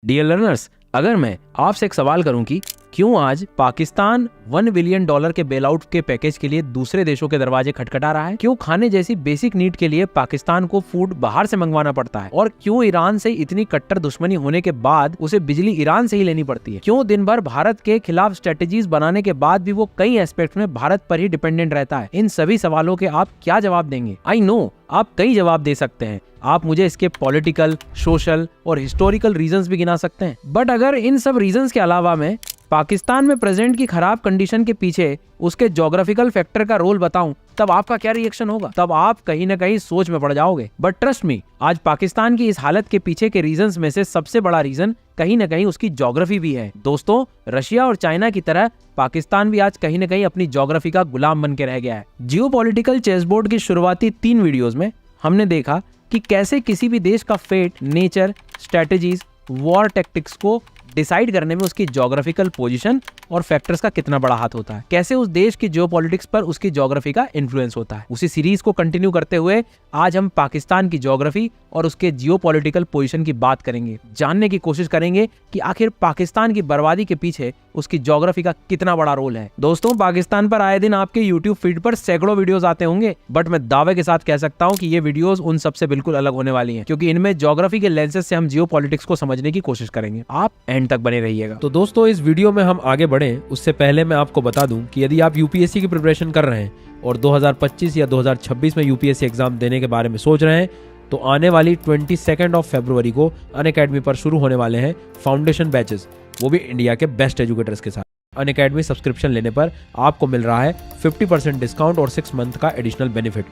Dear learners, अगर मैं आपसे एक सवाल करूं कि क्यों आज पाकिस्तान $1 बिलियन के बेल आउट के पैकेज के लिए दूसरे देशों के दरवाजे खटखटा रहा है, क्यों खाने जैसी बेसिक नीड के लिए पाकिस्तान को फूड बाहर से मंगवाना पड़ता है, और क्यों ईरान से इतनी कट्टर दुश्मनी होने के बाद उसे बिजली ईरान से ही लेनी पड़ती है, क्यों दिन भर भारत के खिलाफ स्ट्रेटेजीज बनाने के बाद भी वो कई एस्पेक्ट में भारत पर ही डिपेंडेंट रहता है। इन सभी सवालों के आप क्या जवाब देंगे? आई नो आप कई जवाब दे सकते हैं, आप मुझे इसके पॉलिटिकल, सोशल और हिस्टोरिकल रीजंस भी गिना सकते हैं, बट अगर इन सब रीजंस के अलावा मैं पाकिस्तान में प्रेजेंट की खराब कंडीशन के पीछे उसके ज्योग्राफिकल फैक्टर का रोल बताऊं, तब आपका क्या रिएक्शन होगा? तब आप कहीं ना कहीं सोच में पड़ जाओगे। बट ट्रस्ट मी, आज पाकिस्तान की इस हालत के पीछे के रीजंस में से सबसे बड़ा रीजन कहीं ना कहीं उसकी ज्योग्राफी भी है। दोस्तों, रशिया और चाइना की तरह पाकिस्तान भी आज कहीं ना कहीं अपनी ज्योग्राफी का गुलाम बन के रह गया है। जियोपॉलिटिकल चेसबोर्ड की शुरुआती 3 वीडियोस में हमने देखा कि कैसे किसी भी देश का fate, nature, strategies, war tactics को डिसाइड करने में उसकी ज्योग्राफिकल पोजीशन और फैक्टर्स का कितना बड़ा हाथ होता है, कैसे उस देश की जियोपॉलिटिक्स पर उसकी ज्योग्राफी का इन्फ्लुएंस होता है। उसी सीरीज को कंटिन्यू करते हुए आज हम पाकिस्तान की ज्योग्राफी और उसके जियोपॉलिटिकल पोजीशन की बात करेंगे, जानने की कोशिश करेंगे कि आखिर पाकिस्तान की बर्बादी के पीछे उसकी ज्योग्राफी का कितना बड़ा रोल है। दोस्तों, पाकिस्तान पर आए दिन आपके यूट्यूब फीड पर सैकड़ों वीडियोस आते होंगे, बट मैं दावे के साथ कह सकता हूं कि ये वीडियोस उन सबसे बिल्कुल अलग होने वाली हैं, क्योंकि इनमें ज्योग्राफी के लेंसेज से हम जियोपॉलिटिक्स को समझने की कोशिश करेंगे। आप एंड तक बने रहिएगा। तो दोस्तों, इस वीडियो में हम आगे बढ़े उससे पहले मैं आपको बता दूं कि यदि आप यूपीएससी की प्रिपरेशन कर रहे हैं और 2025 या 2026 में यूपीएससी एग्जाम देने के बारे में सोच रहे हैं, तो आने वाली 22 फरवरी को अनअकैडमी पर शुरू होने वाले हैं फाउंडेशन बैचेस, वो भी इंडिया के बेस्ट एजुकेटर्स के साथ। अनअकैडमी सब्सक्रिप्शन लेने पर आपको मिल रहा है 50% डिस्काउंट और 6 मंथ का additional benefit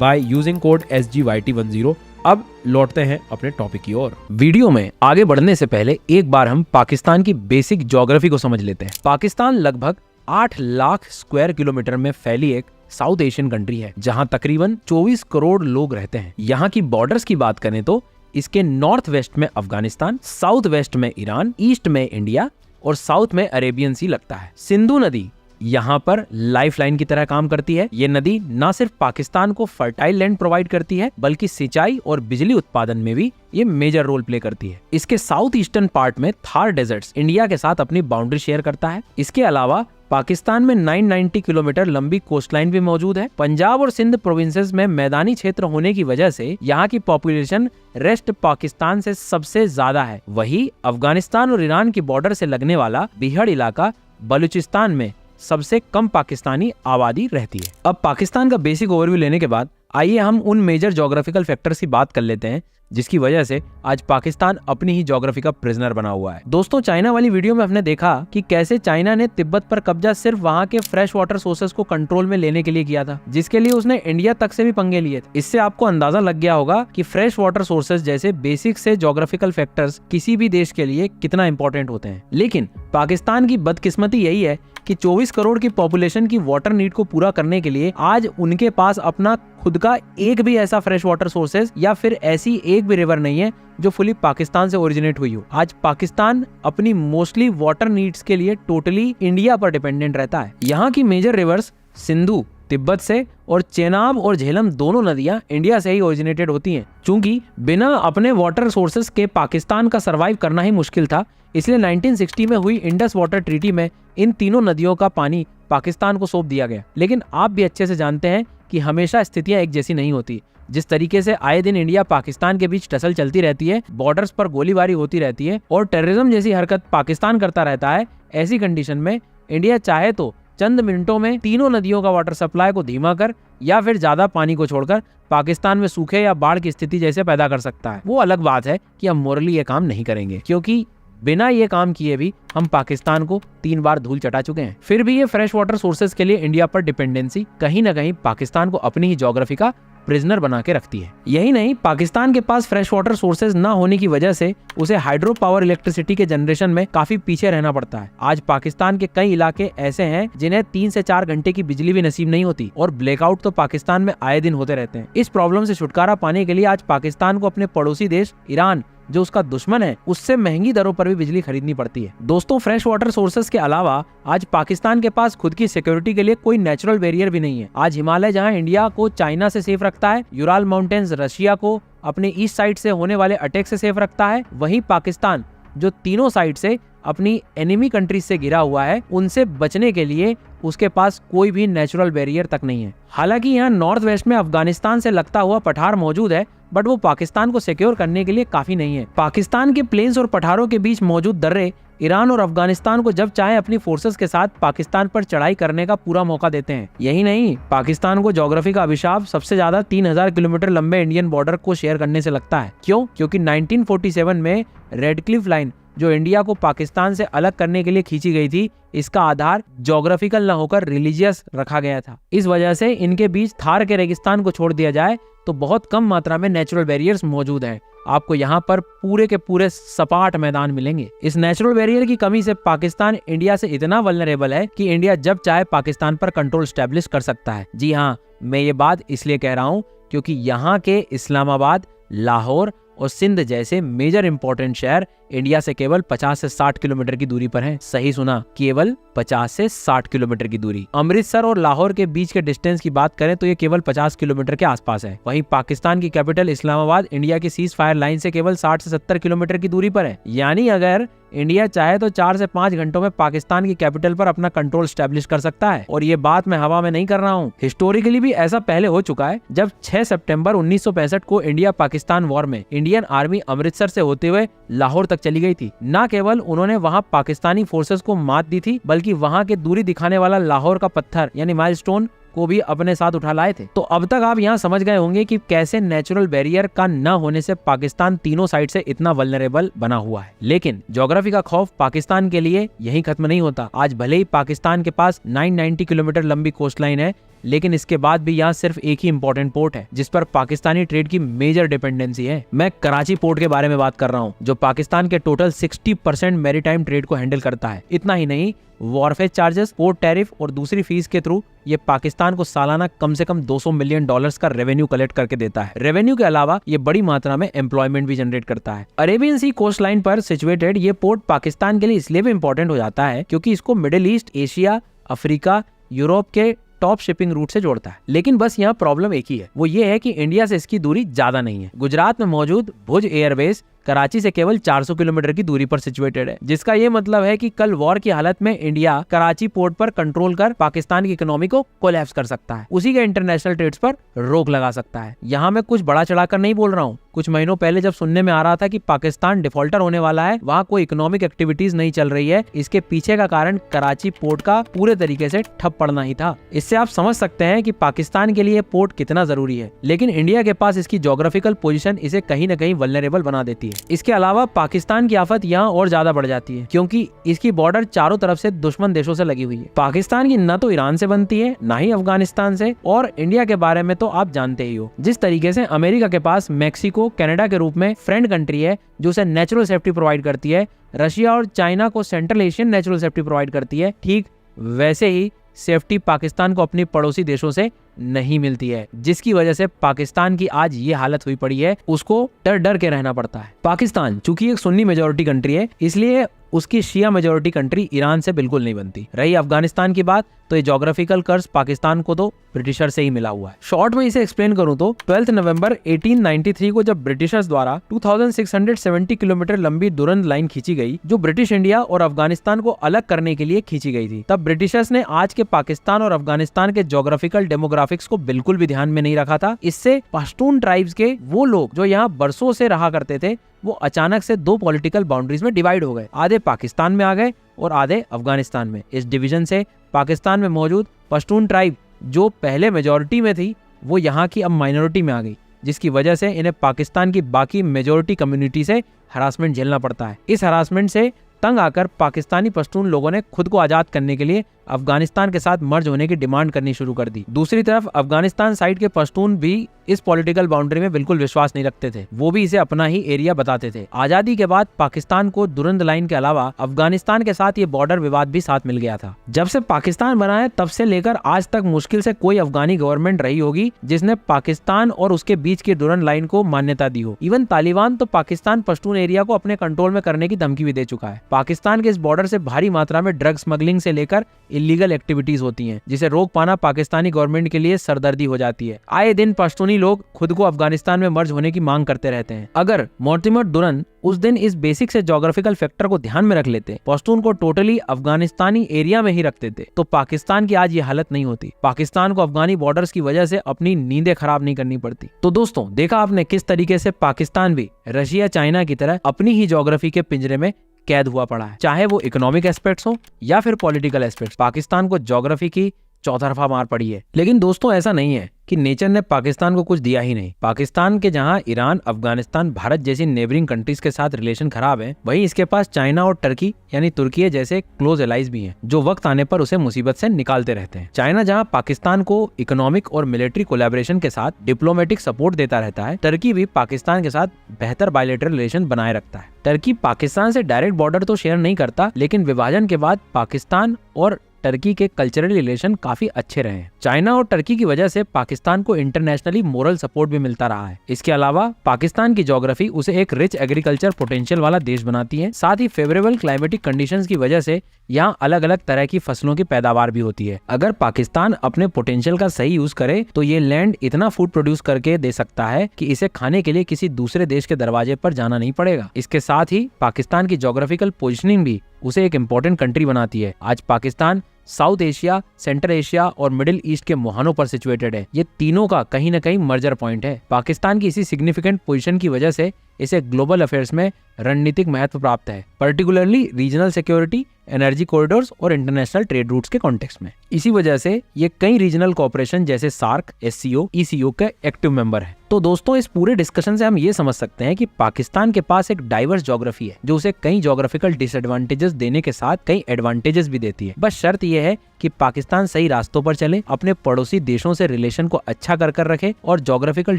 by using code SGYT10। अब लौटते हैं अपने टॉपिक की ओर। वीडियो में आगे बढ़ने से पहले एक बार हम पाकिस्तान की बेसिक ज्योग्राफी को समझ लेते हैं। पाकिस्तान लगभग 8 लाख स्क्वायर किलोमीटर में फैली एक साउथ एशियन कंट्री है, जहां तकरीबन 24 करोड़ लोग रहते हैं। यहाँ की बॉर्डर्स की बात करें तो इसके नॉर्थ वेस्ट में अफगानिस्तान, साउथ वेस्ट में ईरान, ईस्ट में इंडिया और साउथ में अरेबियन सी लगता है। सिंधु नदी यहाँ पर लाइफलाइन की तरह काम करती है। ये नदी न सिर्फ पाकिस्तान को फर्टाइल लैंड प्रोवाइड करती है, बल्कि सिंचाई और बिजली उत्पादन में भी ये मेजर रोल प्ले करती है। इसके साउथ ईस्टर्न पार्ट में थार डेजर्ट्स इंडिया के साथ अपनी बाउंड्री शेयर करता है। इसके अलावा पाकिस्तान में 990 किलोमीटर लंबी कोस्टलाइन भी मौजूद है। पंजाब और सिंध प्रोविंसेस में मैदानी क्षेत्र होने की वजह से यहाँ की पॉपुलेशन रेस्ट पाकिस्तान से सबसे ज्यादा है। वही अफगानिस्तान और ईरान की बॉर्डर से लगने वाला बिहड़ इलाका बलूचिस्तान में सबसे कम पाकिस्तानी आबादी रहती है। अब पाकिस्तान का बेसिक ओवरव्यू लेने के बाद आइए हम उन मेजर ज्योग्राफिकल फैक्टर्स की बात कर लेते हैं जिसकी वजह से आज पाकिस्तान अपनी ही ज्योग्राफी का प्रिजनर बना हुआ है। दोस्तों, चाइना वाली वीडियो में हमने देखा कि कैसे चाइना ने तिब्बत पर कब्जा सिर्फ वहाँ के फ्रेश वाटर सोर्सेज को कंट्रोल में लेने के लिए किया था, जिसके लिए उसने इंडिया तक से भी पंगे लिए थे। इससे आपको अंदाजा लग गया होगा कि फ्रेश वाटर सोर्सेज जैसे बेसिक से ज्योग्राफिकल फैक्टर्स किसी भी देश के लिए कितना इंपॉर्टेंट होते हैं। लेकिन पाकिस्तान की बदकिस्मती यही है कि 24 करोड़ की पॉपुलेशन की वाटर नीड को पूरा करने के लिए आज उनके पास अपना खुद का एक भी ऐसा फ्रेश वाटर सोर्सेज या फिर ऐसी एक भी रिवर नहीं है जो फुली पाकिस्तान से ओरिजिनेट हुई हो। आज पाकिस्तान अपनी मोस्टली वाटर नीड्स के लिए टोटली इंडिया पर डिपेंडेंट रहता है। यहाँ की मेजर रिवर्स सिंधु तिब्बत से और चेनाब और झेलम दोनों नदियां इंडिया से ही ओरिजिनेटेड होती हैं। चूंकि बिना अपने वाटर सोर्सेज के पाकिस्तान का सरवाइव करना ही मुश्किल था, इसलिए 1960 में हुई इंडस वाटर ट्रीटी में इन तीनों नदियों का पानी पाकिस्तान को सौंप दिया गया। लेकिन आप भी अच्छे से जानते हैं कि हमेशा स्थितियां एक जैसी नहीं होती। जिस तरीके से आए दिन इंडिया पाकिस्तान के बीच टसल चलती रहती है, बॉर्डर्स पर गोलीबारी होती रहती है और टेररिज्म जैसी हरकत पाकिस्तान करता रहता है, ऐसी कंडीशन में इंडिया चाहे तो चंद मिनटों में तीनों नदियों का वाटर सप्लाई को धीमा कर या फिर ज्यादा पानी को छोड़कर पाकिस्तान में सूखे या बाढ़ की स्थिति जैसे पैदा कर सकता है। वो अलग बात है कि हम मोरली ये काम नहीं करेंगे, क्योंकि बिना ये काम किए भी हम पाकिस्तान को 3 बार धूल चटा चुके हैं। फिर भी ये फ्रेश वाटर सोर्सेज के लिए इंडिया पर डिपेंडेंसी कहीं ना कहीं पाकिस्तान को अपनी ही ज्योग्राफी का प्रिजनर बना के रखती है। यही नहीं, पाकिस्तान के पास फ्रेश वाटर सोर्सेज न होने की वजह से उसे हाइड्रो पावर इलेक्ट्रिसिटी के जनरेशन में काफी पीछे रहना पड़ता है। आज पाकिस्तान के कई इलाके ऐसे हैं जिन्हें 3 से 4 घंटे की बिजली भी नसीब नहीं होती और ब्लैकआउट तो पाकिस्तान में आए दिन होते रहते हैं। इस प्रॉब्लम से छुटकारा पाने के लिए आज पाकिस्तान को अपने पड़ोसी देश ईरान, जो उसका दुश्मन है, उससे महंगी दरों पर भी बिजली खरीदनी पड़ती है। दोस्तों, फ्रेश वाटर सोर्सेज के अलावा आज पाकिस्तान के पास खुद की सिक्योरिटी के लिए कोई नेचुरल बैरियर भी नहीं है। आज हिमालय जहां इंडिया को चाइना से सेफ रखता है, यूराल माउंटेन्स रशिया को अपने ईस्ट साइड से होने वाले अटैक से सेफ रखता है, वहीं पाकिस्तान जो तीनों साइड से अपनी एनिमी कंट्रीज से घिरा हुआ है, उनसे बचने के लिए उसके पास कोई भी नेचुरल बैरियर तक नहीं है। हालांकि यहाँ नॉर्थ वेस्ट में अफगानिस्तान से लगता हुआ पठार मौजूद है, बट वो पाकिस्तान को सिक्योर करने के लिए काफी नहीं है। पाकिस्तान के प्लेन्स और पठारों के बीच मौजूद दर्रे ईरान और अफगानिस्तान को जब चाहे अपनी फोर्सेस के साथ पाकिस्तान पर चढ़ाई करने का पूरा मौका देते हैं। यही नहीं, पाकिस्तान को ज्योग्राफी का अभिशाप सबसे ज्यादा 3000 किलोमीटर लंबे इंडियन बॉर्डर को शेयर करने से लगता है। क्यों? क्योंकि 1947 में रेडक्लिफ लाइन, जो इंडिया को पाकिस्तान से अलग करने के लिए खींची गई थी, इसका आधार ज्योग्राफिकल न होकर रिलीजियस रखा गया था। इस वजह से इनके बीच थार के रेगिस्तान को छोड़ दिया जाए तो बहुत कम मात्रा में नेचुरल बैरियर्स मौजूद हैं। आपको यहाँ पर पूरे के पूरे सपाट मैदान मिलेंगे। इस नेचुरल बैरियर की कमी से पाकिस्तान इंडिया से इतना वल्नरेबल है कि इंडिया जब चाहे पाकिस्तान पर कंट्रोल स्टैब्लिश कर सकता है। जी हाँ, मैं ये बात इसलिए कह रहा हूँ क्योंकि यहाँ के इस्लामाबाद, लाहौर और सिंध जैसे मेजर इंपॉर्टेंट शहर इंडिया से केवल 50 से 60 किलोमीटर की दूरी पर हैं। सही सुना, केवल 50 से 60 किलोमीटर की दूरी। अमृतसर और लाहौर के बीच के डिस्टेंस की बात करें तो ये केवल 50 किलोमीटर के आसपास है। वहीं पाकिस्तान की कैपिटल इस्लामाबाद इंडिया की सीज फायर लाइन से केवल 60 से 70 किलोमीटर की दूरी पर है। यानी अगर इंडिया चाहे तो 4 से 5 घंटों में पाकिस्तान की कैपिटल पर अपना कंट्रोल स्टैब्लिश कर सकता है। और ये बात मैं हवा में नहीं कर रहा हूँ, हिस्टोरिकली भी ऐसा पहले हो चुका है। जब 6 सितंबर 1965 को इंडिया पाकिस्तान वॉर में इंडियन आर्मी अमृतसर से होते हुए लाहौर तक चली गई थी, न केवल उन्होंने वहां पाकिस्तानी फोर्सेस को मात दी थी, बल्कि वहां के दूरी दिखाने वाला लाहौर का पत्थर यानी माइलस्टोन को भी अपने साथ उठा लाए थे। तो अब तक आप यहाँ समझ गए होंगे कि कैसे नेचुरल बैरियर का न होने से पाकिस्तान तीनों साइड से इतना वल्नरेबल बना हुआ है। लेकिन ज्योग्राफी का खौफ पाकिस्तान के लिए यहीं खत्म नहीं होता। आज भले ही पाकिस्तान के पास 990 किलोमीटर लंबी कोस्ट लाइन है, लेकिन इसके बाद भी यहाँ सिर्फ एक ही इंपॉर्टेंट पोर्ट है जिस पर पाकिस्तानी ट्रेड की मेजर डिपेंडेंसी है। मैं कराची पोर्ट के बारे में बात कर रहा हूँ, जो पाकिस्तान के टोटल 60% मैरीटाइम ट्रेड को हैंडल करता है। इतना ही नहीं, वॉरफेज चार्जेस, पोर्ट टैरिफ और दूसरी फीस के थ्रू ये पाकिस्तान को सालाना कम से कम $200 मिलियन का रेवेन्यू कलेक्ट करके देता है। रेवेन्यू के अलावा ये बड़ी मात्रा में एम्प्लॉयमेंट भी जनरेट करता है। अरेबियन सी कोस्ट लाइन पर सिचुएटेड ये पोर्ट पाकिस्तान के लिए इसलिए भी इंपॉर्टेंट हो जाता है क्योंकि इसको middle east, Asia, Africa, Europe के टॉप शिपिंग रूट से जोड़ता है। लेकिन बस यहाँ प्रॉब्लम एक ही है, वो ये है कि इंडिया से इसकी दूरी ज्यादा नहीं है। गुजरात में मौजूद भुज एयरबेस कराची से केवल 400 किलोमीटर की दूरी पर सिचुएटेड है, जिसका ये मतलब है कि कल वॉर की हालत में इंडिया कराची पोर्ट पर कंट्रोल कर पाकिस्तान की इकोनॉमी को कोलैप्स कर सकता है, उसी के इंटरनेशनल ट्रेड्स पर रोक लगा सकता है। यहाँ मैं कुछ बड़ा चढ़ाकर नहीं बोल रहा हूँ। कुछ महीनों पहले जब सुनने में आ रहा था कि पाकिस्तान डिफॉल्टर होने वाला है, वहाँ कोई इकोनॉमिक एक्टिविटीज नहीं चल रही है, इसके पीछे का कारण कराची पोर्ट का पूरे तरीके से ठप पड़ना ही था। इससे आप समझ सकते हैं कि पाकिस्तान के लिए पोर्ट कितना जरूरी है। लेकिन इंडिया के पास इसकी ज्योग्राफिकल पोजीशन इसे कहीं न कहीं वल्नरेबल बना देती है। इसके अलावा पाकिस्तान की आफत यहाँ और ज्यादा बढ़ जाती है क्योंकि इसकी बॉर्डर चारों तरफ से दुश्मन देशों से लगी हुई है। पाकिस्तान की न तो ईरान से बनती है, न ही अफगानिस्तान से, और इंडिया के बारे में तो आप जानते ही हो। जिस तरीके से अमेरिका के पास मैक्सिको, कनाडा के रूप में फ्रेंड कंट्री है जो उसे नेचुरल सेफ्टी प्रोवाइड करती है, रशिया और चाइना को central Asian natural safety provide करती है, ठीक वैसे ही सेफ्टी पाकिस्तान को अपनी पड़ोसी देशों से नहीं मिलती है, जिसकी वजह से पाकिस्तान की आज ये हालत हुई पड़ी है। उसको डर डर के रहना पड़ता है। पाकिस्तान चूंकि एक सुन्नी मेजोरिटी कंट्री है, इसलिए उसकी शिया मेजोरिटी कंट्री ईरान से बिल्कुल नहीं बनती। रही अफगानिस्तान की बात, तो ये ज्योग्राफिकल कर्ज पाकिस्तान को तो ब्रिटिशर से ही मिला हुआ है। शॉर्ट में इसे एक्सप्लेन करूं तो 12 नवंबर 1893 को जब ब्रिटिशर्स द्वारा 2670 किलोमीटर लंबी दुरंत लाइन खींची गई, जो ब्रिटिश इंडिया और अफगानिस्तान को अलग करने के लिए खींची गई थी, तब ब्रिटिशर्स ने आज के पाकिस्तान और अफगानिस्तान के ज्योग्राफिकल डेमोग्राफिक्स को बिल्कुल भी ध्यान में नहीं रखा था। इससे पश्तून ट्राइब्स के वो लोग जो यहाँ बरसों से रहा करते थे, वो अचानक से दो पॉलिटिकल बाउंड्रीज में डिवाइड हो गए। आधे पाकिस्तान में आ गए और आधे अफगानिस्तान में। इस डिवीजन से पाकिस्तान में मौजूद पश्तून ट्राइब जो पहले मेजॉरिटी में थी, वो यहाँ की अब माइनॉरिटी में आ गई, जिसकी वजह से इन्हें पाकिस्तान की बाकी मेजॉरिटी कम्युनिटी से हरासमेंट झेलना पड़ता है। इस हरासमेंट से तंग आकर पाकिस्तानी पश्तून लोगों ने खुद को आजाद करने के लिए अफगानिस्तान के साथ मर्ज होने की डिमांड करनी शुरू कर दी। दूसरी तरफ अफगानिस्तान साइड के पश्तून भी इस पॉलिटिकल बाउंड्री में बिल्कुल विश्वास नहीं रखते थे, वो भी इसे अपना ही एरिया बताते थे। आजादी के बाद पाकिस्तान को दुरंत लाइन के अलावा अफगानिस्तान के साथ ये बॉर्डर विवाद भी साथ मिल गया था। जब से पाकिस्तान बना है तब से लेकर आज तक मुश्किल से कोई अफगानी गवर्नमेंट रही होगी जिसने पाकिस्तान और उसके बीच की दुरंत लाइन को मान्यता दी हो। इवन तालिबान तो पाकिस्तान पश्तून एरिया को अपने कंट्रोल में करने की धमकी भी दे चुका है। पाकिस्तान के इस बॉर्डर से भारी मात्रा में ड्रग स्मगलिंग से लेकर इलीगल एक्टिविटीज होती हैं, जिसे रोक पाना पाकिस्तानी गवर्नमेंट के लिए सरदर्दी हो जाती है। आए दिन पश्तूनी लोग खुद को अफगानिस्तान में मर्ज होने की मांग करते रहते हैं। अगर मोर्टिमर दुरन उस दिन इस बेसिक से ज्योग्राफिकल फैक्टर को ध्यान में रख लेते, पश्तून को टोटली अफगानिस्तानी एरिया में ही रखते थे, तो पाकिस्तान की आज ये हालत नहीं होती। पाकिस्तान को अफगानी बॉर्डर्स की वजह से अपनी नींदें खराब नहीं करनी पड़ती। तो दोस्तों, देखा आपने किस तरीके से पाकिस्तान भी रशिया चाइना की तरह अपनी ही ज्योग्राफी के पिंजरे में कैद हुआ पड़ा है। चाहे वो इकोनॉमिक एस्पेक्ट्स हो या फिर पॉलिटिकल एस्पेक्ट्स, पाकिस्तान को ज्योग्राफी की चौतरफा मार पड़ी है। लेकिन दोस्तों, ऐसा नहीं है कि नेचर ने पाकिस्तान को कुछ दिया ही नहीं। पाकिस्तान के जहां ईरान, अफगानिस्तान, भारत जैसी नेबरिंग कंट्रीज के साथ रिलेशन खराब है, वहीं इसके पास चाइना और टर्की यानी तुर्की जैसे क्लोज एलाइज भी हैं, जो वक्त आने पर उसे मुसीबत से निकालते रहते हैं। चाइना जहां पाकिस्तान को इकोनॉमिक और मिलिट्री कोलैबोरेशन के साथ डिप्लोमेटिक सपोर्ट देता रहता है, टर्की भी पाकिस्तान के साथ बेहतर बायलैटरल रिलेशन बनाए रखता है। टर्की पाकिस्तान से डायरेक्ट बॉर्डर तो शेयर नहीं करता, लेकिन विभाजन के बाद पाकिस्तान और टर्की के कल्चरल रिलेशन काफी अच्छे रहे हैं। चाइना और टर्की की वजह से पाकिस्तान को इंटरनेशनली मोरल सपोर्ट भी मिलता रहा है। इसके अलावा पाकिस्तान की ज्योग्राफी उसे एक रिच एग्रीकल्चर पोटेंशियल वाला देश बनाती है। साथ ही फेवरेबल क्लाइमेटिक कंडीशंस की वजह से यहाँ अलग अलग तरह की फसलों की पैदावार भी होती है। अगर पाकिस्तान अपने पोटेंशियल का सही यूज करे तो ये लैंड इतना फूड प्रोड्यूस करके दे सकता है कि इसे खाने के लिए किसी दूसरे देश के दरवाजे पर जाना नहीं पड़ेगा। इसके साथ ही पाकिस्तान की ज्योग्राफिकल पोजिशनिंग भी उसे एक इम्पोर्टेंट कंट्री बनाती है। आज Pakistan south Asia, central Asia और मिडिल ईस्ट के मुहानों पर सिचुएटेड है। ये तीनों का कहीं न कहीं मर्जर पॉइंट है। पाकिस्तान की इसी सिग्निफिकेंट पोजीशन की वजह से इसे ग्लोबल अफेयर्स में रणनीतिक महत्व प्राप्त है, particularly regional security, energy corridors और इंटरनेशनल ट्रेड रूट्स के कॉन्टेक्स्ट में। इसी वजह से ये कई रीजनल कोऑपरेशन जैसे सार्क, SCO, ECO के एक्टिव मेंबर है। तो दोस्तों, इस पूरे डिस्कशन से हम ये समझ सकते हैं कि पाकिस्तान के पास एक डाइवर्स ज्योग्राफी है, जो उसे कई ज्योग्राफिकल डिसएडवांटेजेस देने के साथ कई एडवांटेजेस भी देती है। बस शर्त यह है कि पाकिस्तान सही रास्तों पर चले, अपने पड़ोसी देशों से रिलेशन को अच्छा कर रखे और ज्योग्राफिकल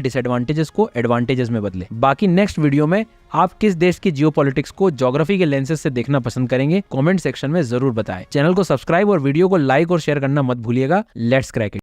डिसएडवांटेजेस को एडवांटेजेस में बदले। बाकी नेक्स्ट वीडियो में आप किस देश की जियोपॉलिटिक्स को ज्योग्राफी के लेंसेज से देखना पसंद करेंगे, कमेंट सेक्शन में जरूर बताएं। चैनल को सब्सक्राइब और वीडियो को लाइक और शेयर करना मत भूलिएगा। Let's crack it.